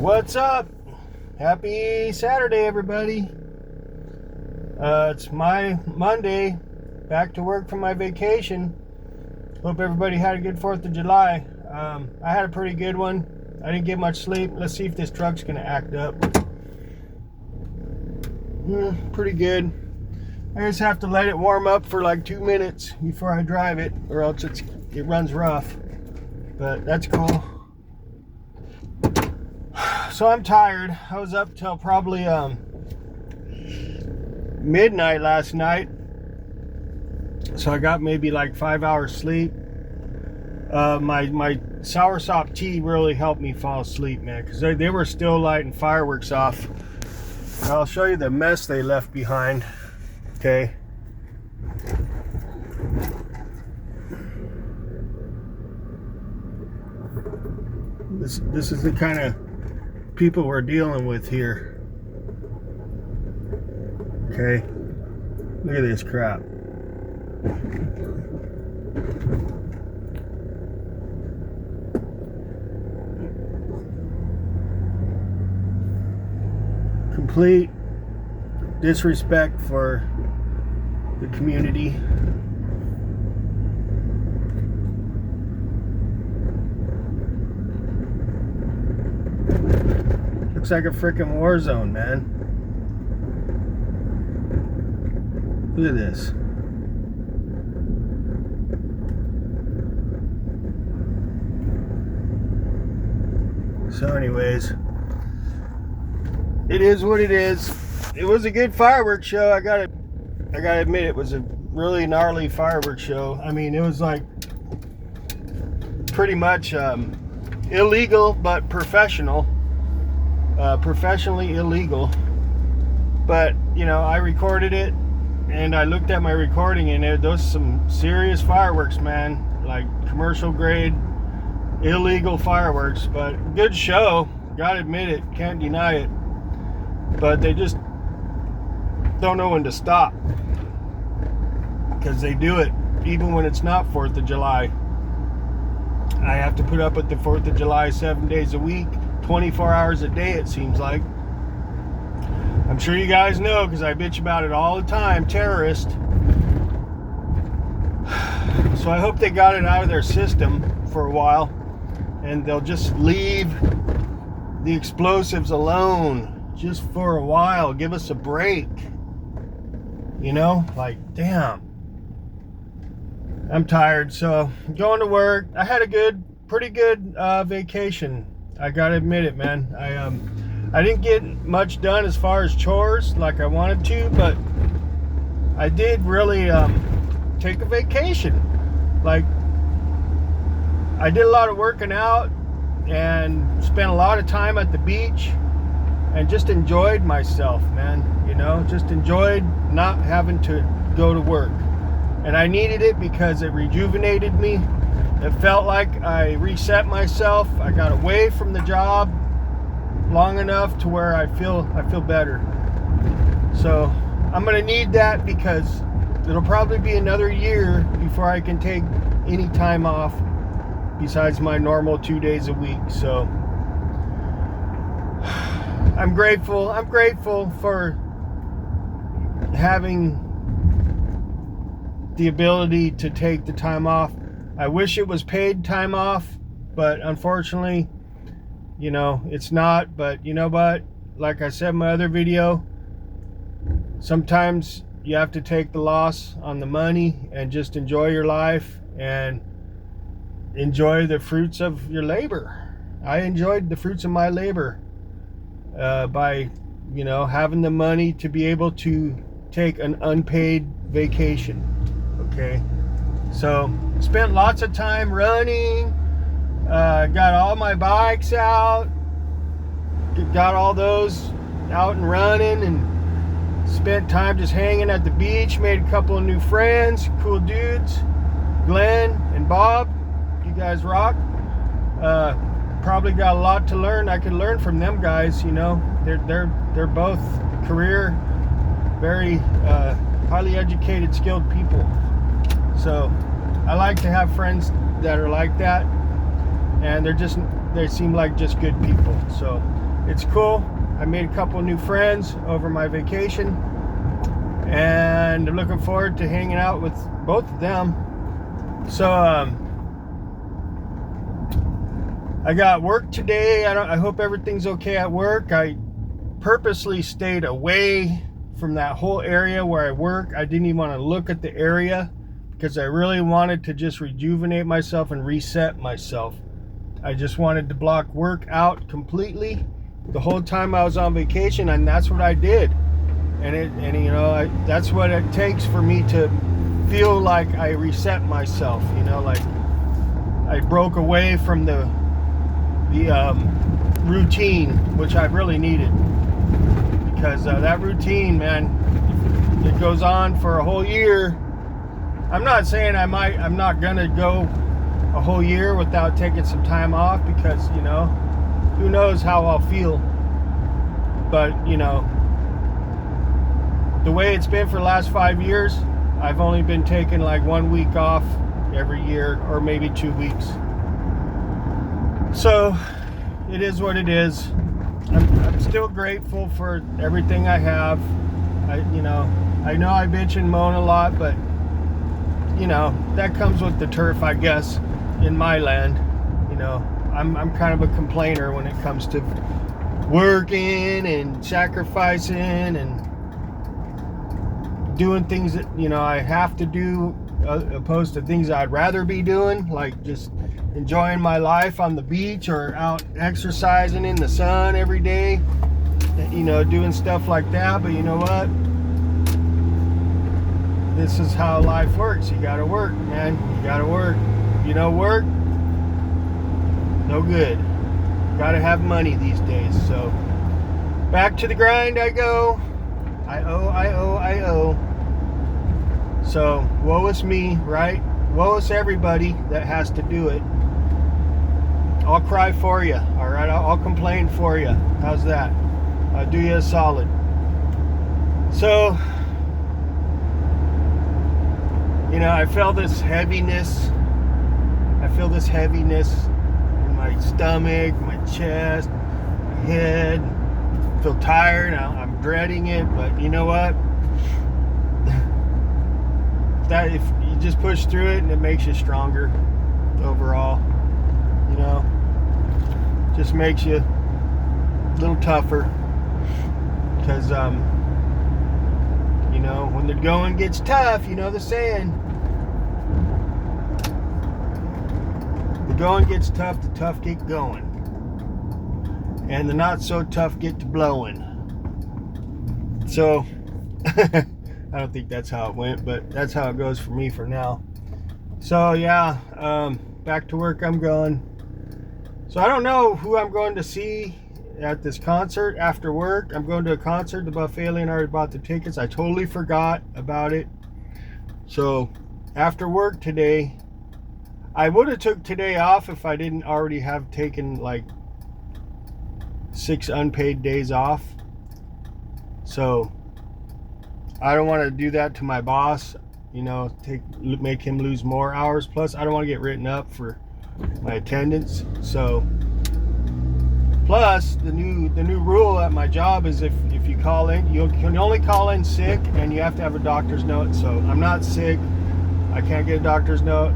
What's up? Happy Saturday, everybody. It's my Monday, back to work from my vacation. Hope everybody had a good 4th of July. I had a pretty good one. I didn't get much sleep. Let's see if this truck's gonna act up. Pretty good. I just have to let it warm up for like 2 minutes before I drive it, or else it runs rough. But that's cool. So I'm tired. I was up till probably midnight last night. So I got maybe like 5 hours sleep. My soursop tea really helped me fall asleep, man, because they were still lighting fireworks off. I'll show you the mess they left behind. Okay. This is the kind of people we're dealing with here. Okay. Look at this crap. Complete disrespect for the community. Looks like a freaking war zone, man. Look at this. So anyways, it is what it is. It was a good fireworks show. I gotta admit, it was a really gnarly fireworks show. I mean, it was like pretty much illegal but professional. Professionally illegal. But you know, I recorded it and I looked at my recording, and those are some serious fireworks, man. Like commercial grade illegal fireworks. But good show, gotta admit it, can't deny it. But they just don't know when to stop, because they do it even when it's not 4th of July. I have to put up with the 4th of July 7 days a week, 24 hours a day, it seems like. I'm sure you guys know, because I bitch about it all the time. Terrorist. So I hope they got it out of their system for a while, and they'll just leave the explosives alone just for a while. Give us a break. You know, like, damn. I'm tired, so I'm going to work. I had a pretty good vacation. I gotta admit it, man. I didn't get much done as far as chores like I wanted to, but I did really take a vacation. Like, I did a lot of working out and spent a lot of time at the beach and just enjoyed myself, man. You know, just enjoyed not having to go to work. And I needed it because it rejuvenated me. It felt like I reset myself. I got away from the job long enough to where I feel better. So I'm gonna need that, because it'll probably be another year before I can take any time off besides my normal 2 days a week. So I'm grateful for having the ability to take the time off. I wish it was paid time off, but unfortunately, you know, it's not. But you know what? Like I said in my other video, sometimes you have to take the loss on the money and just enjoy your life and enjoy the fruits of your labor. I enjoyed the fruits of my labor by, you know, having the money to be able to take an unpaid vacation. Okay, so spent lots of time running, got all my bikes out, got all those out and running, and spent time just hanging at the beach. Made a couple of new friends, cool dudes, Glenn and Bob. You guys rock. Probably got a lot to learn. I could learn from them guys. You know, they're both career, very highly educated, skilled people. So I like to have friends that are like that, and they seem like just good people. So it's cool. I made a couple new friends over my vacation, and I'm looking forward to hanging out with both of them. So I got work today. I hope everything's okay at work. I purposely stayed away from that whole area where I work. I didn't even want to look at the area because I really wanted to just rejuvenate myself and reset myself. I just wanted to block work out completely the whole time I was on vacation, and that's what I did. And you know, that's what it takes for me to feel like I reset myself. You know, like I broke away from the routine, which I really needed, because that routine, man, it goes on for a whole year. I'm not saying I'm not gonna go a whole year without taking some time off, because, you know, who knows how I'll feel. But, you know, the way it's been for the last 5 years, I've only been taking like 1 week off every year, or maybe 2 weeks. So it is what it is. I'm still grateful for everything I have. I know I bitch and moan a lot, but, you know, that comes with the turf, I guess, in my land. You know, I'm kind of a complainer when it comes to working and sacrificing and doing things that, you know, I have to do, opposed to things I'd rather be doing, like just enjoying my life on the beach or out exercising in the sun every day, you know, doing stuff like that. But you know what? This is how life works. You gotta work, man. You gotta work. You know, work, no good. Gotta have money these days. So back to the grind I go. I owe. So woe is me, right? Woe is everybody that has to do it. I'll cry for you, all right? I'll complain for you. How's that? I'll do you a solid. So, you know, I feel this heaviness. In my stomach, my chest, my head. I feel tired. I'm dreading it, but you know what? That if you just push through it, and it makes you stronger overall. You know, just makes you a little tougher, because you know, when the going gets tough, you know the saying, the going gets tough, the tough get going, and the not so tough get to blowing. So I don't think that's how it went, but that's how it goes for me for now. So yeah, back to work I'm going. So I don't know who I'm going to see at this concert after work. I'm going to a concert. The Buffalian already bought the tickets. I totally forgot about it. So after work today, I would have took today off if I didn't already have taken like 6 unpaid days off. So I don't want to do that to my boss, you know, make him lose more hours. Plus, I don't want to get written up for my attendance. So, plus the new rule at my job is if you call in, you can only call in sick, and you have to have a doctor's note. So I'm not sick. I can't get a doctor's note.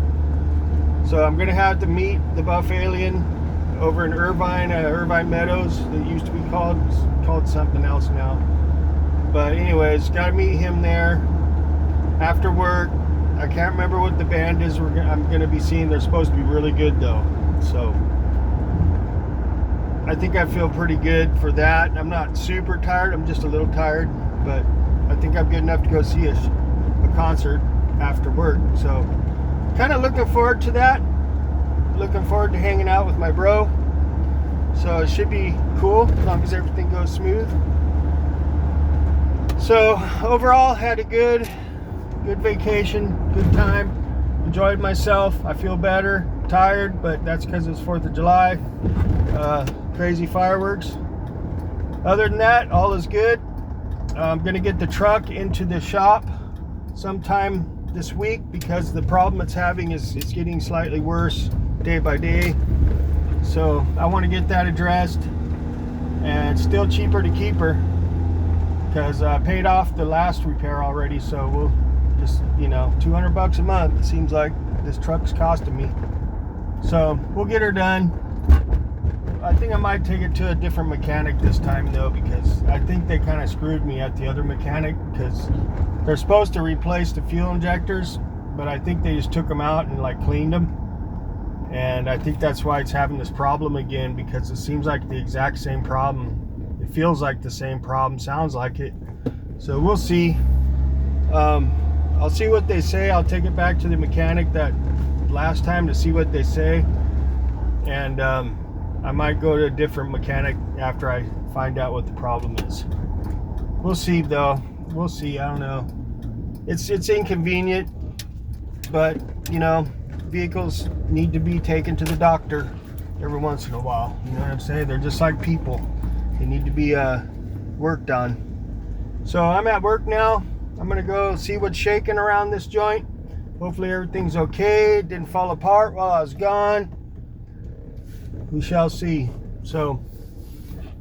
So I'm gonna have to meet the Buffalian over in Irvine Meadows. That used to be called something else now. But anyways, got to meet him there after work. I can't remember what the band is I'm going to be seeing. They're supposed to be really good though. So I think I feel pretty good for that. I'm not super tired. I'm just a little tired. But I think I'm good enough to go see a concert after work. So kind of looking forward to that. Looking forward to hanging out with my bro. So it should be cool as long as everything goes smooth. So overall, had a good vacation, good time, enjoyed myself. I feel better, tired, but that's because it's 4th of July, crazy fireworks. Other than that, all is good. I'm gonna get the truck into the shop sometime this week, because the problem it's having is it's getting slightly worse day by day. So I want to get that addressed and it's still cheaper to keep her because I paid off the last repair already. So we'll just, you know, $200 a month, it seems like this truck's costing me. So we'll get her done. I think I might take it to a different mechanic this time though, because I think they kind of screwed me at the other mechanic, because they're supposed to replace the fuel injectors, but I think they just took them out and like cleaned them. And I think that's why it's having this problem again, because it seems like the exact same problem. It feels like the same problem, sounds like it. So we'll see. I'll see what they say. I'll take it back to the mechanic that last time to see what they say. And I might go to a different mechanic after I find out what the problem is. We'll see though. We'll see. I don't know. It's inconvenient, but you know, vehicles need to be taken to the doctor every once in a while. You know what I'm saying? They're just like people. They need to be worked on. So I'm at work now. I'm gonna go see what's shaking around this joint. Hopefully everything's okay. It didn't fall apart while I was gone. We shall see. So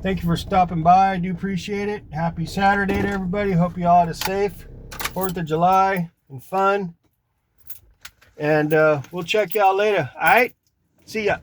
thank you for stopping by. I do appreciate it. Happy Saturday to everybody. Hope you all had a safe 4th of July and fun. And we'll check y'all later. All right? See ya.